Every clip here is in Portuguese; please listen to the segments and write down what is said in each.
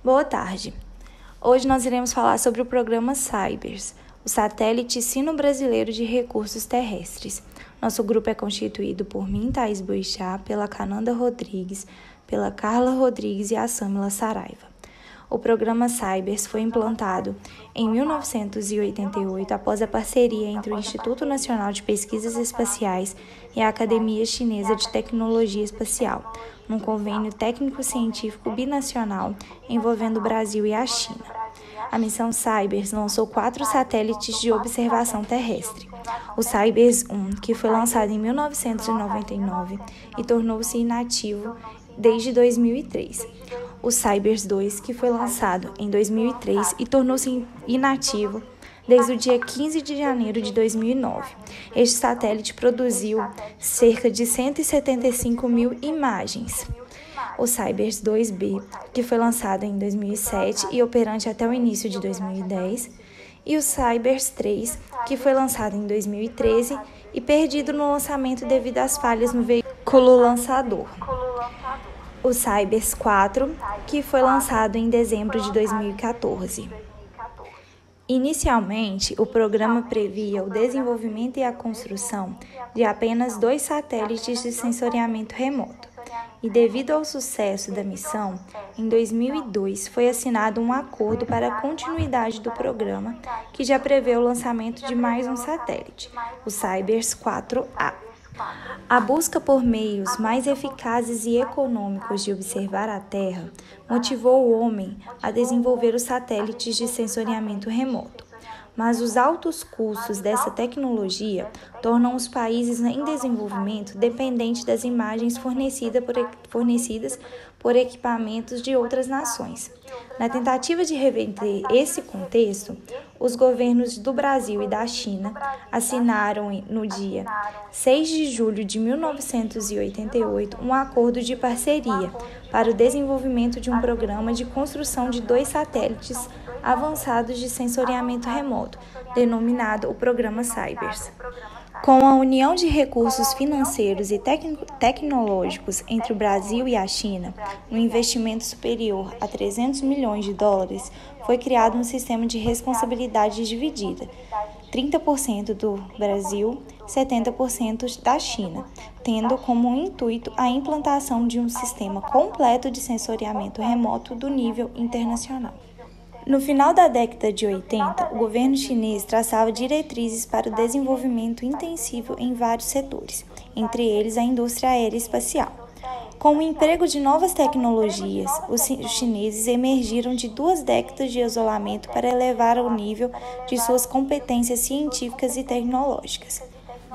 Boa tarde. Hoje nós iremos falar sobre o programa Cybers, o satélite sino-brasileiro de recursos terrestres. Nosso grupo é constituído por mim, Thaís Boixá, pela Cananda Rodrigues, pela Carla Rodrigues e a Samila Saraiva. O programa Cybers foi implantado em 1988 após a parceria entre o Instituto Nacional de Pesquisas Espaciais e a Academia Chinesa de Tecnologia Espacial, num convênio técnico-científico binacional envolvendo o Brasil e a China. A missão Cybers lançou 4 satélites de observação terrestre. O Cybers 1, que foi lançado em 1999 e tornou-se inativo desde 2003. O Cybers 2, que foi lançado em 2003 e tornou-se inativo desde o dia 15 de janeiro de 2009. Este satélite produziu cerca de 175 mil imagens. O Cybers 2B, que foi lançado em 2007 e operante até o início de 2010, e o Cybers 3, que foi lançado em 2013 e perdido no lançamento devido às falhas no veículo lançador. O Cybers 4, que foi lançado em dezembro de 2014. Inicialmente, o programa previa o desenvolvimento e a construção de apenas 2 satélites de sensoriamento remoto. E devido ao sucesso da missão, em 2002 foi assinado um acordo para a continuidade do programa, que já prevê o lançamento de mais um satélite, o Cybers 4A. A busca por meios mais eficazes e econômicos de observar a Terra motivou o homem a desenvolver os satélites de sensoriamento remoto. Mas os altos custos dessa tecnologia tornam os países em desenvolvimento dependentes das imagens fornecidas por equipamentos de outras nações. Na tentativa de reverter esse contexto, os governos do Brasil e da China assinaram no dia 6 de julho de 1988 um acordo de parceria para o desenvolvimento de um programa de construção de 2 satélites avançados de sensoriamento remoto, denominado o Programa Cybers. Com a união de recursos financeiros e tecnológicos entre o Brasil e a China, um investimento superior a 300 milhões de dólares, foi criado um sistema de responsabilidade dividida, 30% do Brasil, 70% da China, tendo como intuito a implantação de um sistema completo de sensoriamento remoto do nível internacional. No final da década de 80, o governo chinês traçava diretrizes para o desenvolvimento intensivo em vários setores, entre eles a indústria aeroespacial. Com o emprego de novas tecnologias, os chineses emergiram de 2 décadas de isolamento para elevar o nível de suas competências científicas e tecnológicas.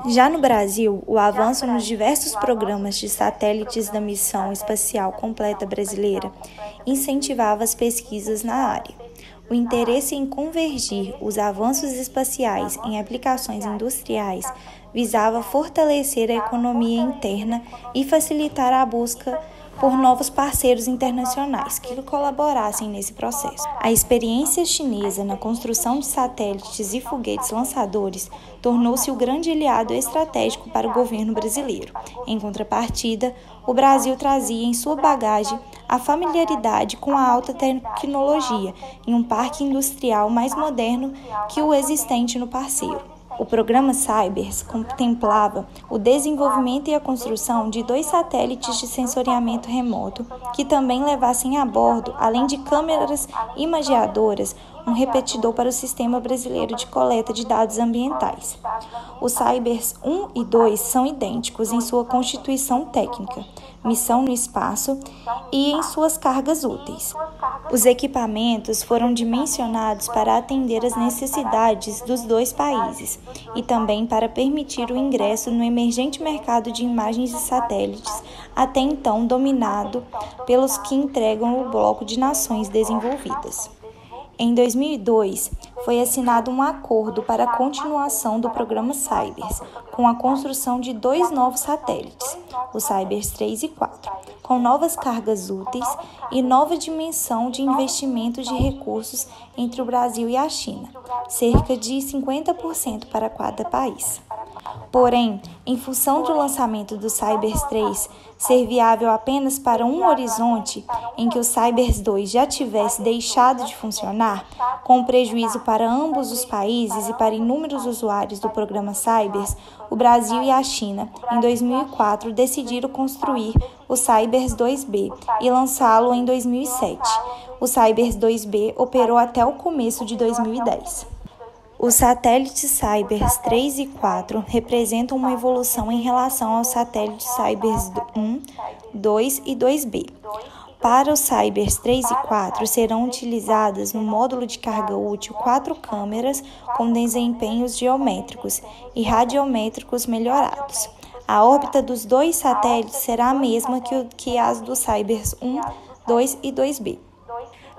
Já no Brasil, o avanço nos diversos programas de satélites da Missão Espacial Completa Brasileira incentivava as pesquisas na área. O interesse em convergir os avanços espaciais em aplicações industriais visava fortalecer a economia interna e facilitar a busca por novos parceiros internacionais que colaborassem nesse processo. A experiência chinesa na construção de satélites e foguetes lançadores tornou-se o grande aliado estratégico para o governo brasileiro. Em contrapartida, o Brasil trazia em sua bagagem a familiaridade com a alta tecnologia em um parque industrial mais moderno que o existente no parceiro. O programa Cybers contemplava o desenvolvimento e a construção de 2 satélites de sensoriamento remoto que também levassem a bordo, além de câmeras imageadoras, um repetidor para o Sistema Brasileiro de Coleta de Dados Ambientais. Os Cybers 1 e 2 são idênticos em sua constituição técnica, missão no espaço e em suas cargas úteis. Os equipamentos foram dimensionados para atender às necessidades dos 2 países e também para permitir o ingresso no emergente mercado de imagens de satélites, até então dominado pelos que entregam o bloco de nações desenvolvidas. Em 2002, foi assinado um acordo para a continuação do programa Cybers, com a construção de 2 novos satélites, o Cybers 3 e 4, com novas cargas úteis e nova dimensão de investimento de recursos entre o Brasil e a China, cerca de 50% para cada país. Porém, em função do lançamento do Cybers 3 ser viável apenas para um horizonte em que o Cybers 2 já tivesse deixado de funcionar, com prejuízo para ambos os países e para inúmeros usuários do programa Cybers, o Brasil e a China, em 2004, decidiram construir o Cybers 2B e lançá-lo em 2007. O Cybers 2B operou até o começo de 2010. Os satélites Cybers 3 e 4 representam uma evolução em relação aos satélites Cybers 1, 2 e 2B. Para os Cybers 3 e 4, serão utilizadas no módulo de carga útil 4 câmeras com desempenhos geométricos e radiométricos melhorados. A órbita dos dois satélites será a mesma que as dos Cybers 1, 2 e 2B.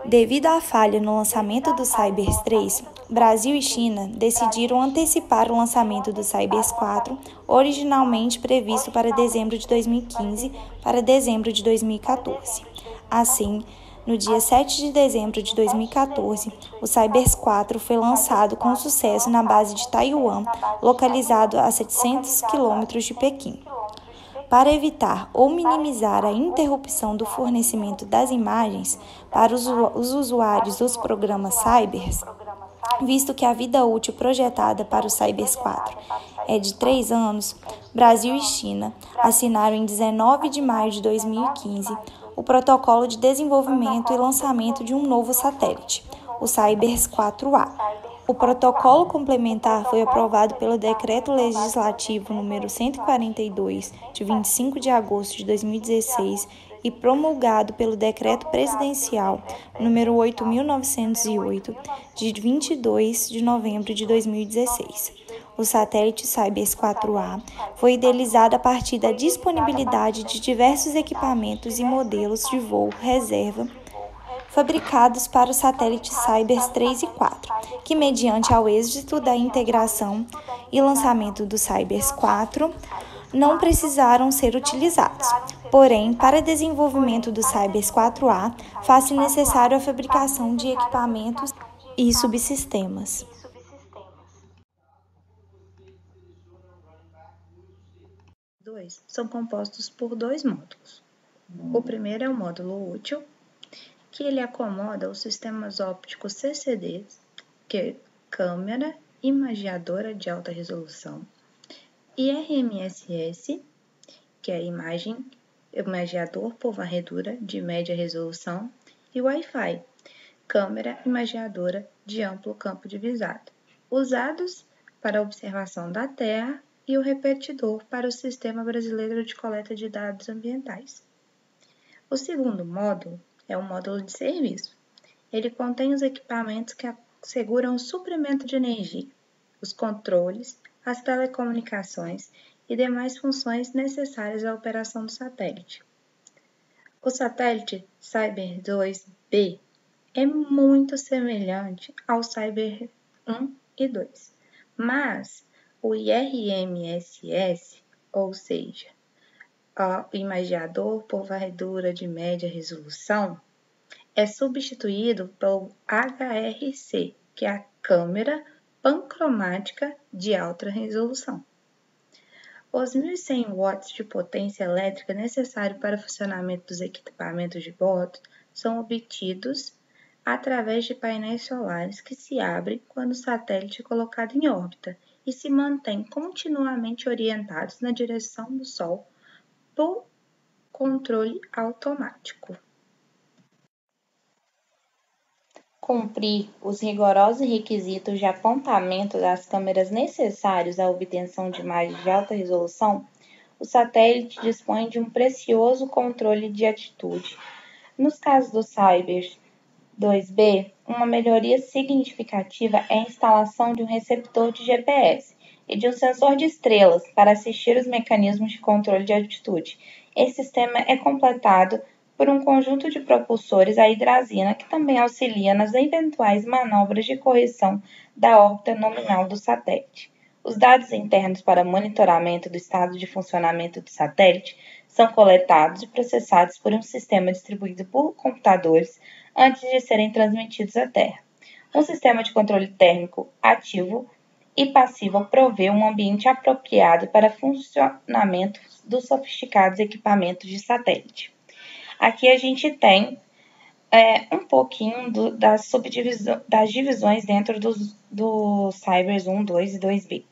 Devido à falha no lançamento do Cybers 3, Brasil e China decidiram antecipar o lançamento do Cybers 4, originalmente previsto para dezembro de 2015, para dezembro de 2014. Assim, no dia 7 de dezembro de 2014, o Cybers 4 foi lançado com sucesso na base de Taiwan, localizado a 700 quilômetros de Pequim. Para evitar ou minimizar a interrupção do fornecimento das imagens para os usuários dos programas Cybers, visto que a vida útil projetada para o Cybers 4 é de 3 anos, Brasil e China assinaram em 19 de maio de 2015 o protocolo de desenvolvimento e lançamento de um novo satélite, o Cybers 4A. O protocolo complementar foi aprovado pelo Decreto Legislativo número 142, de 25 de agosto de 2016, e promulgado pelo Decreto Presidencial número 8.908, de 22 de novembro de 2016. O satélite Cybers 4A foi idealizado a partir da disponibilidade de diversos equipamentos e modelos de voo reserva fabricados para os satélites Cybers 3 e 4, que, mediante ao êxito da integração e lançamento do Cybers 4, não precisaram ser utilizados. Porém, para desenvolvimento do Cybers 4A, faz-se necessário a fabricação de equipamentos e subsistemas. São compostos por 2 módulos. O primeiro é o módulo útil, que ele acomoda os sistemas ópticos CCDs, que é câmera imagiadora de alta resolução, e RMSS, que é imagiador por varredura de média resolução, e Wi-Fi, câmera imagiadora de amplo campo de visada, usados para observação da Terra, e o repetidor para o Sistema Brasileiro de Coleta de Dados Ambientais. O segundo módulo é o módulo de serviço. Ele contém os equipamentos que asseguram o suprimento de energia, os controles, as telecomunicações e demais funções necessárias à operação do satélite. O satélite Cybers 2B é muito semelhante ao Cybers 1 e 2, mas o IRMSS, ou seja, o imagiador por varredura de média resolução, é substituído pelo HRC, que é a câmera pancromática de alta resolução. Os 1.100 watts de potência elétrica necessários para o funcionamento dos equipamentos de bordo são obtidos através de painéis solares que se abrem quando o satélite é colocado em órbita e se mantêm continuamente orientados na direção do Sol por controle automático. Cumprir os rigorosos requisitos de apontamento das câmeras necessários à obtenção de imagens de alta resolução, o satélite dispõe de um precioso controle de atitude. Nos casos do Cybers 2B, uma melhoria significativa é a instalação de um receptor de GPS e de um sensor de estrelas para assistir os mecanismos de controle de altitude. Esse sistema é completado por um conjunto de propulsores a hidrazina que também auxilia nas eventuais manobras de correção da órbita nominal do satélite. Os dados internos para monitoramento do estado de funcionamento do satélite são coletados e processados por um sistema distribuído por computadores antes de serem transmitidos à Terra. Um sistema de controle térmico ativo e passiva provê um ambiente apropriado para funcionamento dos sofisticados equipamentos de satélite. Aqui a gente tem um pouquinho das divisões dentro do Cybers 1, 2 e 2B.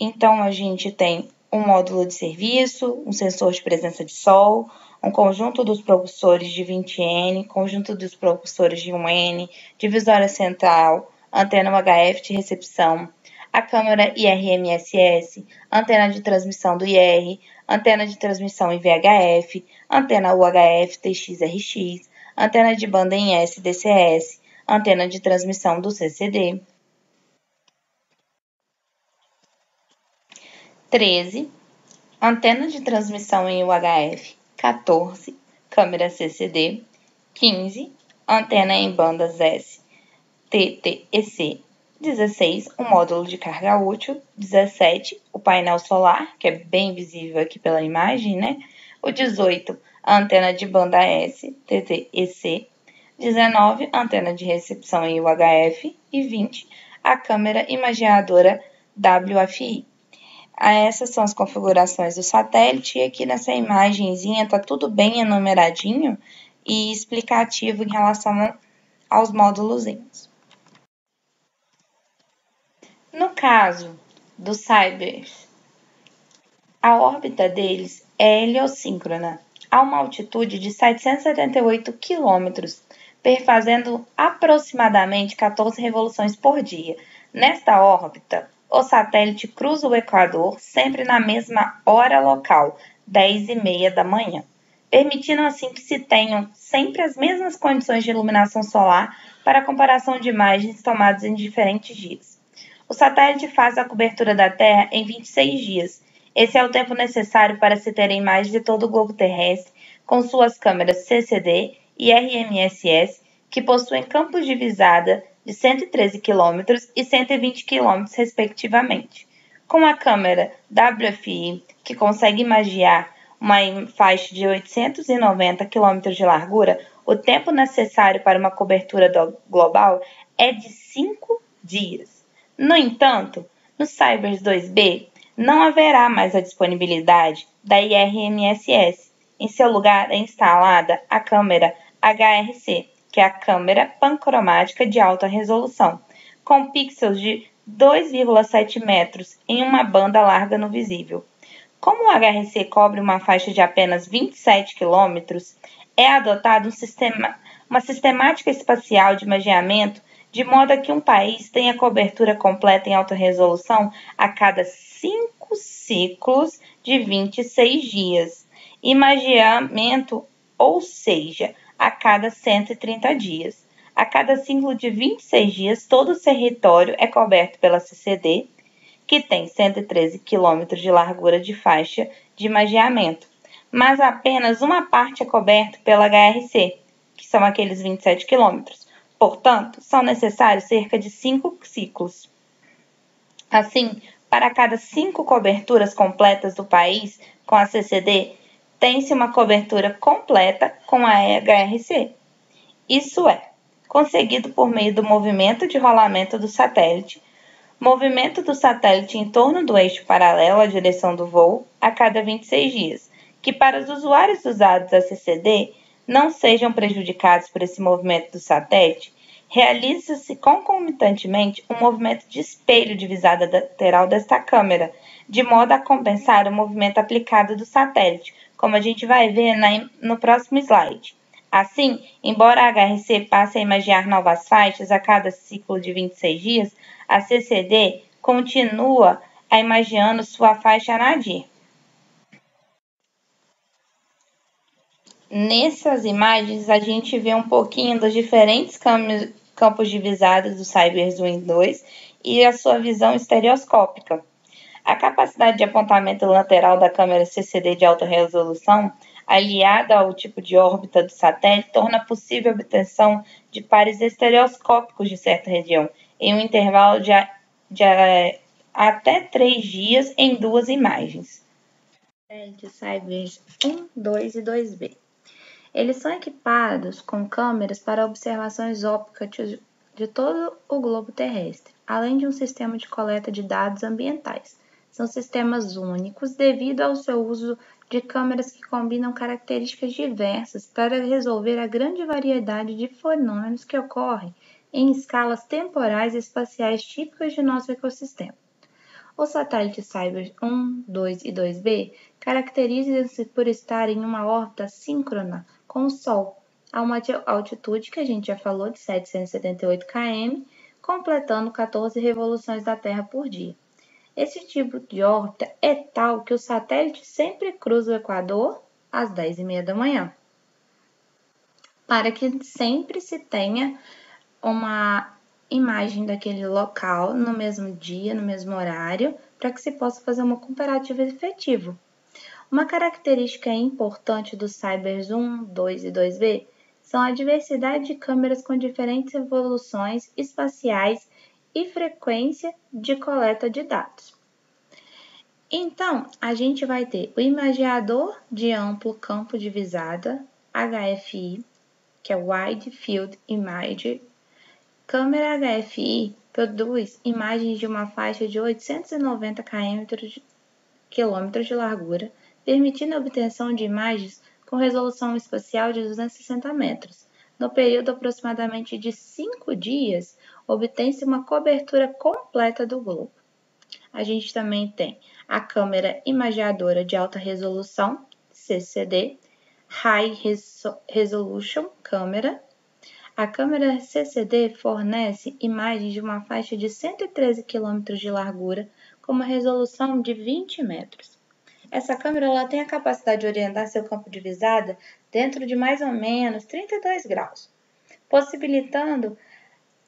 Então, a gente tem um módulo de serviço, um sensor de presença de sol, um conjunto dos propulsores de 20N, conjunto dos propulsores de 1N, divisória central, antena UHF de recepção, a câmera IR-MSS, antena de transmissão do IR, antena de transmissão em VHF, antena UHF TX-RX, antena de banda em SDCS, antena de transmissão do CCD. 13, antena de transmissão em UHF. 14, câmera CCD. 15, antena em bandas STT-EC. 16, o módulo de carga útil. 17, o painel solar, que é bem visível aqui pela imagem, né? O 18, a antena de banda STT-EC. 19, antena de recepção em UHF. E 20, a câmera imageadora WFI. Essas são as configurações do satélite e aqui nessa imagenzinha está tudo bem enumeradinho e explicativo em relação aos módulozinhos. No caso dos Cybers, a órbita deles é heliosíncrona, a uma altitude de 778 km, perfazendo aproximadamente 14 revoluções por dia. Nesta órbita, o satélite cruza o Equador sempre na mesma hora local, 10h30 da manhã, permitindo assim que se tenham sempre as mesmas condições de iluminação solar para a comparação de imagens tomadas em diferentes dias. O satélite faz a cobertura da Terra em 26 dias. Esse é o tempo necessário para se ter imagens de todo o globo terrestre, com suas câmeras CCD e RMSS, que possuem campos de visada de 113 km e 120 km, respectivamente. Com a câmera WFI, que consegue imagiar uma faixa de 890 km de largura, o tempo necessário para uma cobertura global é de 5 dias. No entanto, no Cybers 2B, não haverá mais a disponibilidade da IRMSS. Em seu lugar é instalada a câmera HRC, que é a câmera pancromática de alta resolução, com pixels de 2,7 metros em uma banda larga no visível. Como o HRC cobre uma faixa de apenas 27 km, é adotado uma sistemática espacial de imageamento de modo a que um país tenha cobertura completa em alta resolução a cada 5 ciclos de 26 dias. Imageamento, ou seja, a cada 130 dias. A cada ciclo de 26 dias, todo o território é coberto pela CCD, que tem 113 km de largura de faixa de imageamento, mas apenas uma parte é coberta pela HRC, que são aqueles 27 km. Portanto, são necessários cerca de 5 ciclos. Assim, para cada 5 coberturas completas do país com a CCD, tem-se uma cobertura completa com a HRC. Isso é, conseguido por meio do movimento de rolamento do satélite, movimento do satélite em torno do eixo paralelo à direção do voo a cada 26 dias, que para os usuários usados a CCD não sejam prejudicados por esse movimento do satélite, realiza-se concomitantemente um movimento de espelho de visada lateral desta câmera, de modo a compensar o movimento aplicado do satélite, como a gente vai ver no próximo slide. Assim, embora a HRC passe a imagiar novas faixas a cada ciclo de 26 dias, a CCD continua a imagiando sua faixa nadir. Nessas imagens, a gente vê um pouquinho dos diferentes campos de visada do Cybers 1 e 2 e a sua visão estereoscópica. A capacidade de apontamento lateral da câmera CCD de alta resolução, aliada ao tipo de órbita do satélite, torna possível a obtenção de pares estereoscópicos de certa região, em um intervalo de até 3 dias em 2 imagens. De Cybers 1, 2 e 2B. Eles são equipados com câmeras para observações de todo o globo terrestre, além de um sistema de coleta de dados ambientais. São sistemas únicos devido ao seu uso de câmeras que combinam características diversas para resolver a grande variedade de fenômenos que ocorrem em escalas temporais e espaciais típicas de nosso ecossistema. Os satélites Cybers 1, 2 e 2B caracterizam-se por estar em uma órbita síncrona com o Sol, a uma altitude que a gente já falou de 778 km, completando 14 revoluções da Terra por dia. Esse tipo de órbita é tal que o satélite sempre cruza o Equador às 10h30 da manhã, para que sempre se tenha uma imagem daquele local no mesmo dia, no mesmo horário, para que se possa fazer uma comparativa efetiva. Uma característica importante dos Cybers 1, 2 e 2B são a diversidade de câmeras com diferentes resoluções espaciais e frequência de coleta de dados. Então, a gente vai ter o imageador de amplo campo de visada, HFI, que é Wide Field Imager. Câmera HFI produz imagens de uma faixa de 890 km de largura, permitindo a obtenção de imagens com resolução espacial de 260 metros. No período aproximadamente de 5 dias, obtém-se uma cobertura completa do globo. A gente também tem a câmera imageadora de alta resolução, CCD, High Resolution Camera. A câmera CCD fornece imagens de uma faixa de 113 km de largura com uma resolução de 20 metros. Essa câmera ela tem a capacidade de orientar seu campo de visada dentro de mais ou menos 32 graus, possibilitando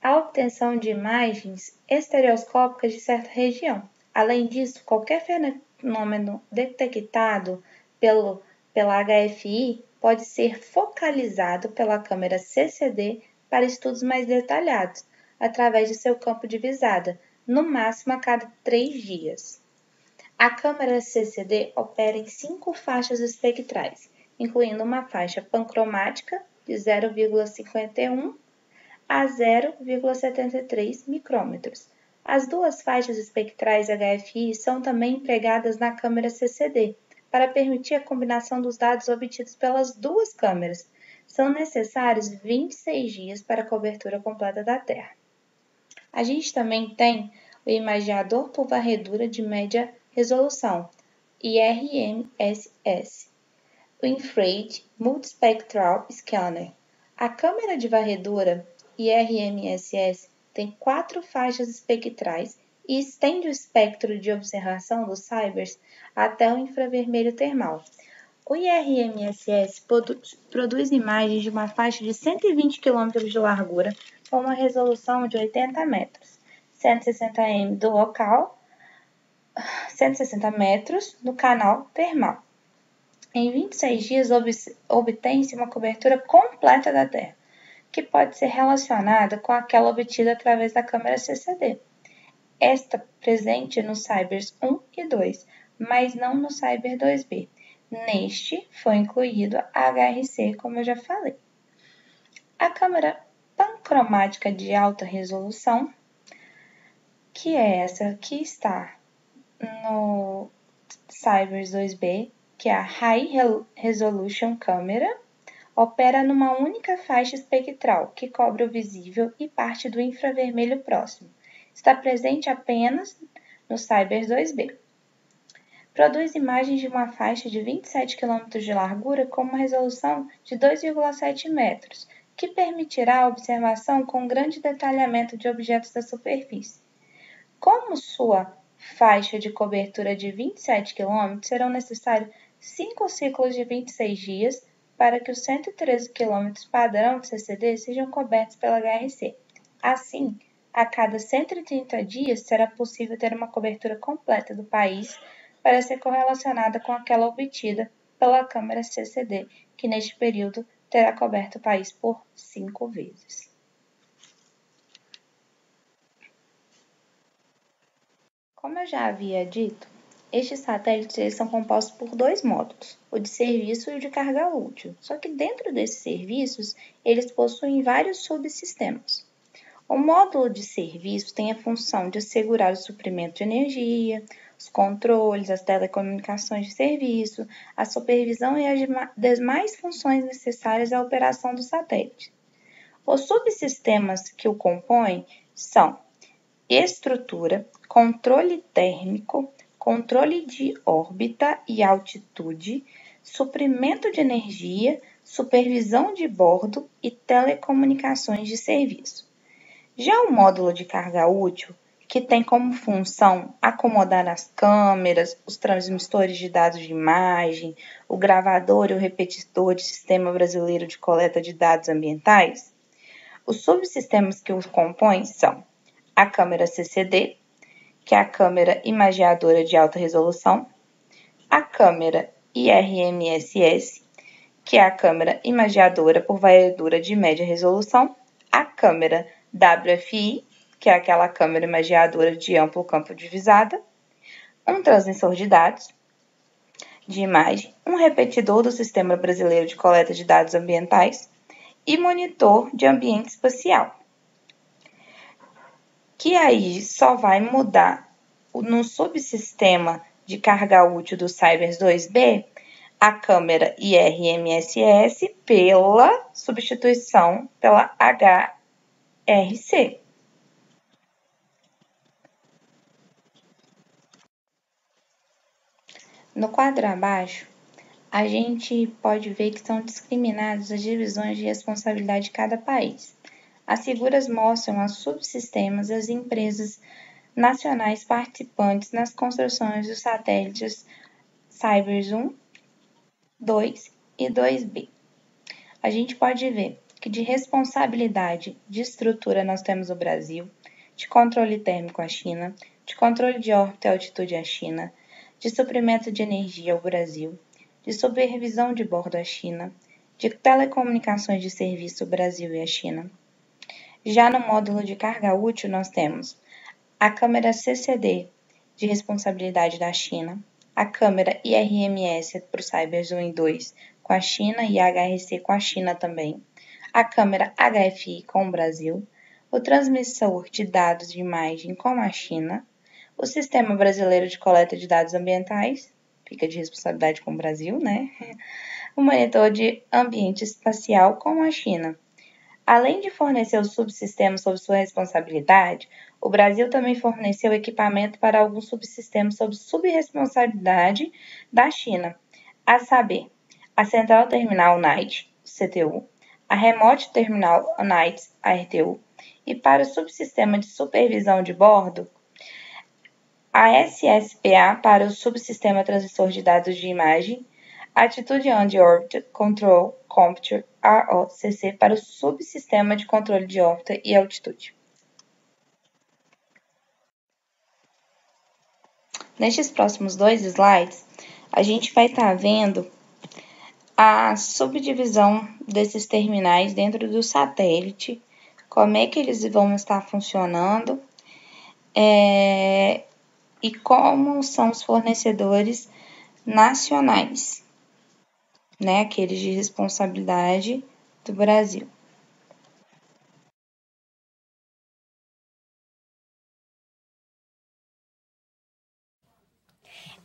a obtenção de imagens estereoscópicas de certa região. Além disso, qualquer fenômeno detectado pela HFI pode ser focalizado pela câmera CCD para estudos mais detalhados, através de seu campo de visada, no máximo a cada 3 dias. A câmera CCD opera em 5 faixas espectrais, incluindo uma faixa pancromática de 0,51 a 0,73 micrômetros. As 2 faixas espectrais HFI são também empregadas na câmera CCD, para permitir a combinação dos dados obtidos pelas 2 câmeras. São necessários 26 dias para a cobertura completa da Terra. A gente também tem o imageador por varredura de média resolução, IRMSS, o Infrared Multispectral Scanner. A câmera de varredura IRMSS tem 4 faixas espectrais e estende o espectro de observação dos Cybers até o infravermelho termal. O IRMSS produz imagens de uma faixa de 120 km de largura com uma resolução de 80 metros, 160 m do local, 160 metros no canal termal. Em 26 dias obtém-se uma cobertura completa da Terra, que pode ser relacionada com aquela obtida através da câmera CCD. Esta presente nos Cybers 1 e 2, mas não no Cyber 2B. Neste foi incluído a HRC, como eu já falei. A câmera pancromática de alta resolução, que é essa que está no Cybers 2B, que é a High Resolution Camera, opera numa única faixa espectral que cobre o visível e parte do infravermelho próximo. Está presente apenas no Cybers 2B. Produz imagens de uma faixa de 27 km de largura com uma resolução de 2,7 metros, que permitirá a observação com grande detalhamento de objetos da superfície. Como sua faixa de cobertura de 27 km, serão necessários 5 ciclos de 26 dias para que os 113 km padrão de CCD sejam cobertos pela HRC. Assim, a cada 130 dias será possível ter uma cobertura completa do país para ser correlacionada com aquela obtida pela câmera CCD, que neste período terá coberto o país por 5 vezes. Como eu já havia dito, estes satélites são compostos por 2 módulos, o de serviço e o de carga útil. Só que dentro desses serviços, eles possuem vários subsistemas. O módulo de serviço tem a função de assegurar o suprimento de energia, os controles, as telecomunicações de serviço, a supervisão e as demais funções necessárias à operação do satélite. Os subsistemas que o compõem são estrutura, controle térmico, controle de órbita e altitude, suprimento de energia, supervisão de bordo e telecomunicações de serviço. Já o módulo de carga útil, que tem como função acomodar as câmeras, os transmissores de dados de imagem, o gravador e o repetidor de Sistema Brasileiro de Coleta de Dados Ambientais, os subsistemas que os compõem são a câmera CCD, que é a câmera imageadora de alta resolução, a câmera IRMSS, que é a câmera imageadora por varredura de média resolução, a câmera WFI, que é aquela câmera imageadora de amplo campo de visada, um transmissor de dados de imagem, um repetidor do Sistema Brasileiro de Coleta de Dados Ambientais e monitor de ambiente espacial, que aí só vai mudar no subsistema de carga útil do Cybers 2B a câmera IRMSS pela substituição pela HRC. No quadro abaixo, a gente pode ver que são discriminadas as divisões de responsabilidade de cada país. As figuras mostram os subsistemas das empresas nacionais participantes nas construções dos satélites Cybers 1, 2 e 2B. A gente pode ver que de responsabilidade de estrutura nós temos o Brasil, de controle térmico a China, de controle de órbita e altitude a China, de suprimento de energia ao Brasil, de supervisão de bordo a China, de telecomunicações de serviço o Brasil e a China. Já no módulo de carga útil nós temos a câmera CCD, de responsabilidade da China, a câmera IRMS para o Cybers 1 e 2 com a China e a HRC com a China também, a câmera HFI com o Brasil, o transmissor de dados de imagem com a China, o Sistema Brasileiro de Coleta de Dados Ambientais, fica de responsabilidade com o Brasil, né? O monitor de ambiente espacial com a China. Além de fornecer os subsistemas sob sua responsabilidade, o Brasil também forneceu equipamento para alguns subsistemas sob subresponsabilidade da China, a saber, a Central Terminal Night, CTU, a Remote Terminal Night, RTU, e para o subsistema de supervisão de bordo, a SSPA para o subsistema transmissor de dados de imagem, Attitude on the Orbit Control Computer, ROCC, para o subsistema de controle de órbita e altitude. Nestes próximos 2 slides, a gente vai estar vendo a subdivisão desses terminais dentro do satélite, como é que eles vão estar funcionando e como são os fornecedores nacionais, né, aqueles de responsabilidade do Brasil.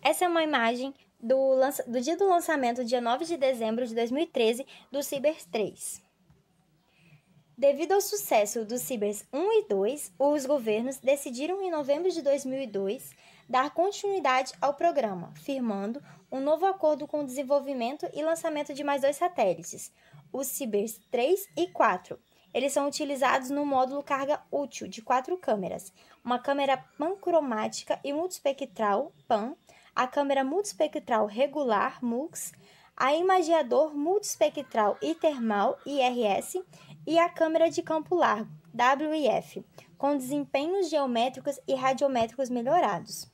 Essa é uma imagem do dia do lançamento, dia 9 de dezembro de 2013, do Cybers 3. Devido ao sucesso dos Cybers 1 e 2, os governos decidiram em novembro de 2002 dar continuidade ao programa, firmando um novo acordo com o desenvolvimento e lançamento de mais 2 satélites, os Cybers 3 e 4. Eles são utilizados no módulo carga útil de 4 câmeras, uma câmera pancromática e multiespectral PAN, a câmera multiespectral regular MUX, a imageador multiespectral e termal IRS e a câmera de campo largo WIF, com desempenhos geométricos e radiométricos melhorados.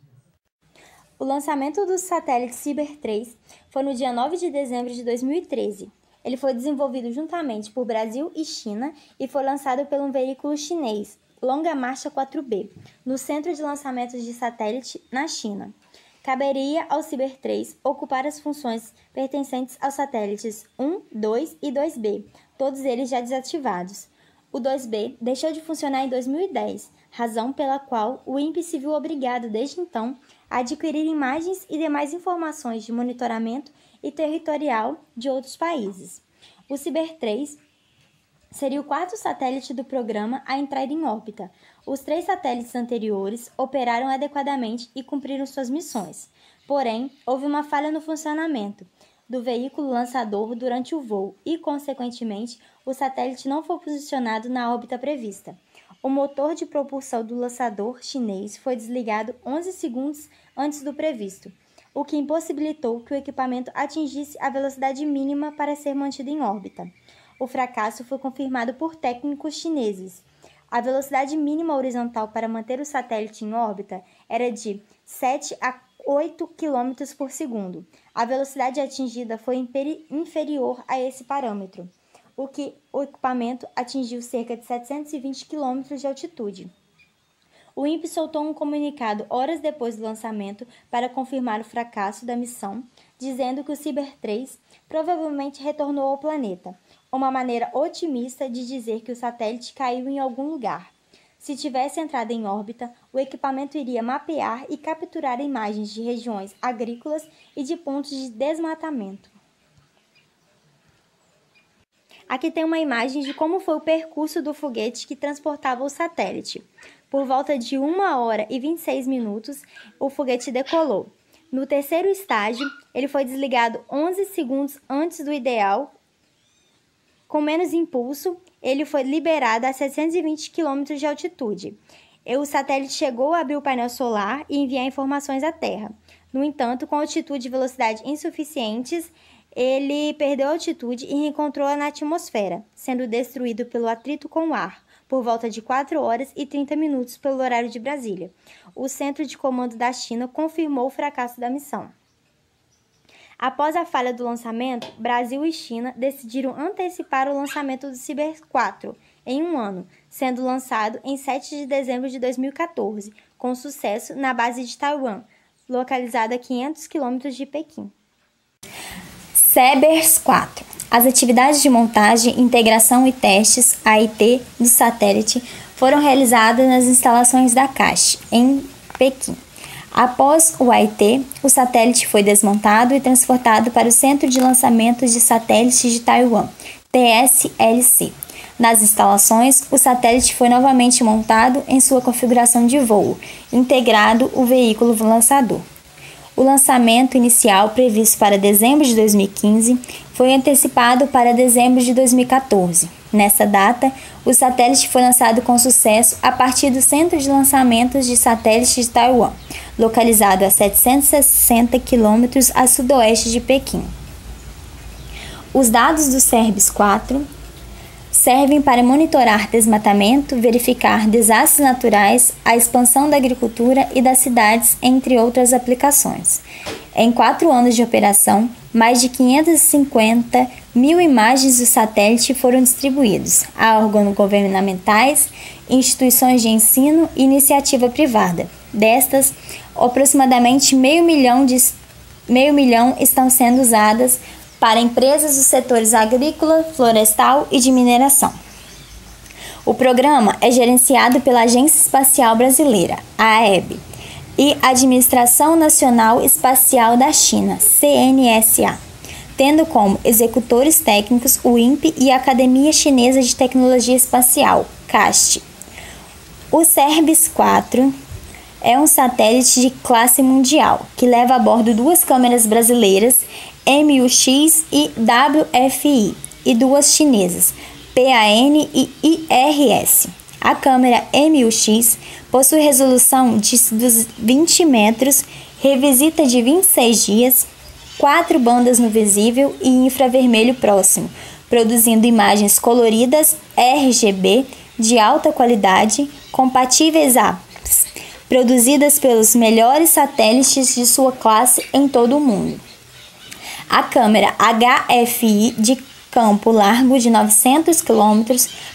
O lançamento do satélite Cyber 3 foi no dia 9 de dezembro de 2013. Ele foi desenvolvido juntamente por Brasil e China e foi lançado por um veículo chinês, Longa Marcha 4B, no Centro de Lançamentos de Satélite na China. Caberia ao Cyber 3 ocupar as funções pertencentes aos satélites 1, 2 e 2B, todos eles já desativados. O 2B deixou de funcionar em 2010, razão pela qual o INPE se viu obrigado, desde então, a adquirir imagens e demais informações de monitoramento e territorial de outros países. O CIBER-3 seria o quarto satélite do programa a entrar em órbita. Os 3 satélites anteriores operaram adequadamente e cumpriram suas missões. Porém, houve uma falha no funcionamento do veículo lançador durante o voo e, consequentemente, o satélite não foi posicionado na órbita prevista. O motor de propulsão do lançador chinês foi desligado 11 segundos antes do previsto, o que impossibilitou que o equipamento atingisse a velocidade mínima para ser mantido em órbita. O fracasso foi confirmado por técnicos chineses. A velocidade mínima horizontal para manter o satélite em órbita era de 7 a 8 km por segundo. A velocidade atingida foi inferior a esse parâmetro, o que o equipamento atingiu cerca de 720 km de altitude. O INPE soltou um comunicado horas depois do lançamento para confirmar o fracasso da missão, dizendo que o CIBER-3 provavelmente retornou ao planeta, uma maneira otimista de dizer que o satélite caiu em algum lugar. Se tivesse entrado em órbita, o equipamento iria mapear e capturar imagens de regiões agrícolas e de pontos de desmatamento. Aqui tem uma imagem de como foi o percurso do foguete que transportava o satélite. Por volta de 1 hora e 26 minutos, o foguete decolou. No terceiro estágio, ele foi desligado 11 segundos antes do ideal. Com menos impulso, ele foi liberado a 720 km de altitude. O satélite chegou a abrir o painel solar e enviar informações à Terra. No entanto, com altitude e velocidade insuficientes, ele perdeu a altitude e reencontrou-a na atmosfera, sendo destruído pelo atrito com o ar, por volta de 4 horas e 30 minutos pelo horário de Brasília. O Centro de Comando da China confirmou o fracasso da missão. Após a falha do lançamento, Brasil e China decidiram antecipar o lançamento do CIBER-4 em 1 ano, sendo lançado em 7 de dezembro de 2014, com sucesso na base de Taiwan, localizada a 500 km de Pequim. CIBER-4. As atividades de montagem, integração e testes (AIT) do satélite foram realizadas nas instalações da CAST, em Pequim. Após o AIT, o satélite foi desmontado e transportado para o Centro de Lançamentos de Satélites de Taiwan, TSLC. Nas instalações, o satélite foi novamente montado em sua configuração de voo, integrado o veículo lançador. O lançamento inicial, previsto para dezembro de 2015, foi antecipado para dezembro de 2014. Nessa data, o satélite foi lançado com sucesso a partir do Centro de Lançamentos de Satélites de Taiwan, localizado a 760 km a sudoeste de Pequim. Os dados do CERBES-4 servem para monitorar desmatamento, verificar desastres naturais, a expansão da agricultura e das cidades, entre outras aplicações. Em 4 anos de operação, mais de 550 mil imagens do satélite foram distribuídas a órgãos governamentais, instituições de ensino e iniciativa privada. Destas, aproximadamente meio milhão estão sendo usadas para empresas dos setores agrícola, florestal e de mineração. O programa é gerenciado pela Agência Espacial Brasileira, a AEB, e Administração Nacional Espacial da China, CNSA, tendo como executores técnicos o INPE e a Academia Chinesa de Tecnologia Espacial, CAST. O CERBES-4 é um satélite de classe mundial, que leva a bordo 2 câmeras brasileiras, MUX e WFI, e 2 chinesas, PAN e IRS. A câmera MUX possui resolução de 20 metros, revisita de 26 dias, 4 bandas no visível e infravermelho próximo, produzindo imagens coloridas RGB de alta qualidade, compatíveis a apps, produzidas pelos melhores satélites de sua classe em todo o mundo. A câmera HFI de campo largo de 900 km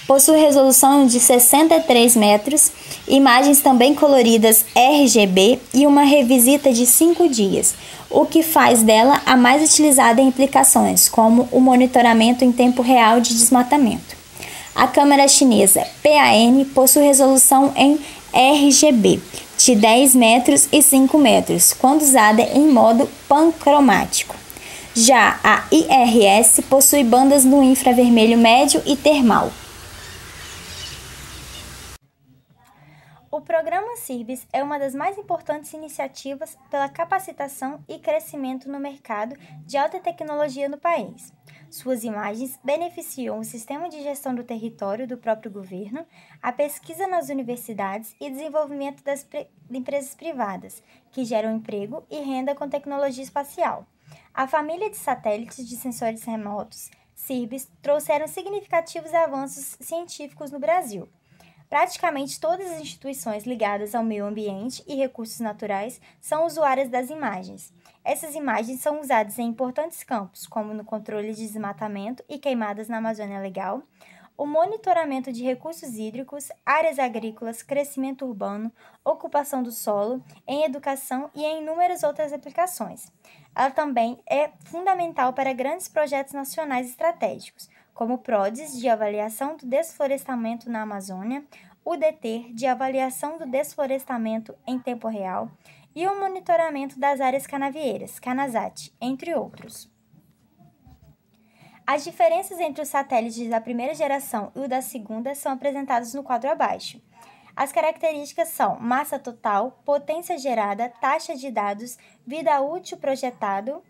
possui resolução de 63 metros, imagens também coloridas RGB e uma revisita de 5 dias, o que faz dela a mais utilizada em aplicações como o monitoramento em tempo real de desmatamento. A câmera chinesa PAN possui resolução em RGB de 10 metros e 5 metros, quando usada em modo pancromático. Já a IRS possui bandas no infravermelho médio e termal. O programa CIRBES é uma das mais importantes iniciativas pela capacitação e crescimento no mercado de alta tecnologia no país. Suas imagens beneficiam o sistema de gestão do território do próprio governo, a pesquisa nas universidades e desenvolvimento das empresas privadas, que geram emprego e renda com tecnologia espacial. A família de satélites de sensores remotos, CIRBES, trouxeram significativos avanços científicos no Brasil. Praticamente todas as instituições ligadas ao meio ambiente e recursos naturais são usuárias das imagens. Essas imagens são usadas em importantes campos, como no controle de desmatamento e queimadas na Amazônia Legal, o monitoramento de recursos hídricos, áreas agrícolas, crescimento urbano, ocupação do solo, em educação e em inúmeras outras aplicações. Ela também é fundamental para grandes projetos nacionais estratégicos, como o PRODES, de avaliação do desflorestamento na Amazônia, o DETER, de avaliação do desflorestamento em tempo real, e o monitoramento das áreas canavieiras, CANASAT, entre outros. As diferenças entre os satélites da primeira geração e o da segunda são apresentadas no quadro abaixo. As características são massa total, potência gerada, taxa de dados, vida útil projetado,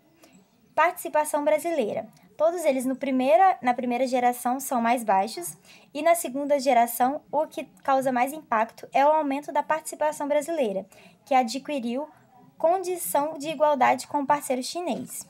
participação brasileira. Todos eles na primeira geração são mais baixos e na segunda geração o que causa mais impacto é o aumento da participação brasileira, que adquiriu condição de igualdade com o parceiro chinês.